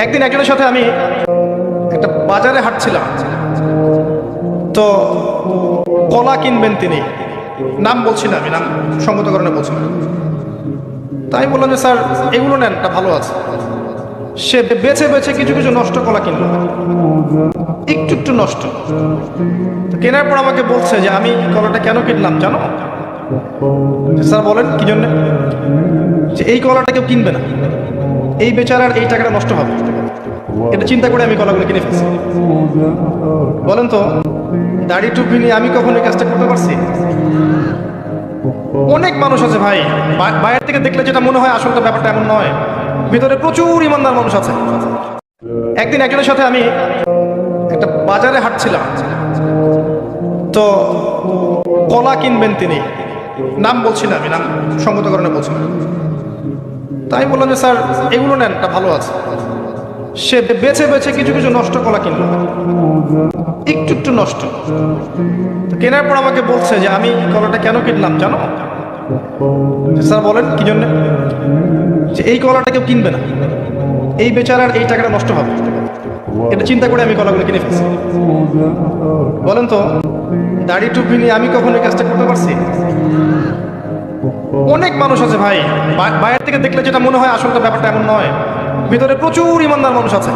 একদিন একজনের সাথে আমি একটা বাজারে হাঁটছিলাম, তো কলা কিনবেন তিনি, নাম বলছি না, আমি নাম সঙ্গত কারণে বলছি না। তাই আমি বললাম যে স্যার এগুলো নেন, এটা ভালো আছে। সে বেছে বেছে কিছু কিছু নষ্ট কলা কিনলো, একটু একটু নষ্ট। তো কেনার পর আমাকে বলছে যে আমি কলাটা কেন কিনলাম জানো? স্যার বলেন কি জন্য? যে এই কলাটা কেউ কিনবে না, এই বেচারার এই টাকাটা নষ্ট হবে, এটা চিন্তা করে আমি কলাগুলো কিনে ফেলছি। বলেন তো, দাড়ি টুপি নিয়ে আমি কখনো এই কাজটা করতে পারছি? অনেক মানুষ আছে ভাই, বাইরে থেকে দেখলে যেটা মনে হয় আসলে ব্যাপারটা এমন নয়, ভিতরে প্রচুর ইমানদার মানুষ আছে। একদিন একজনের সাথে আমি একটা বাজারে হাঁটছিলাম, তো কলা কিনবেন তিনি, নাম বলছি না, আমি নাম সঙ্গত কারণে বলছি না। তাই আমি বললাম যে স্যার এগুলো নেন, এটা ভালো আছে। সে বেছে বেছে কিছু কিছু নষ্ট কলা কিনলো, একটু একটু নষ্ট। তো কেনার পর আমাকে বলছে যে আমি কলাটা কেন কিনলাম জানো? স্যার বলেন কি জন্য? যে এই কলাটা কেউ কিনবে না, এই বেচারার এই টাকাটা নষ্ট হবে, এটা চিন্তা করে আমি কলাগুলো কিনে ফেলছি। বলেন তো, দাড়ি টুপি নিয়ে আমি কখনো এই কাজটা করতে পারছি? অনেক মানুষ আছে ভাই, বাইরে থেকে দেখলে যেটা মনে হয় আসলে ব্যাপারটা এমন নয়, ভিতরে প্রচুর ইমানদার মানুষ আছে।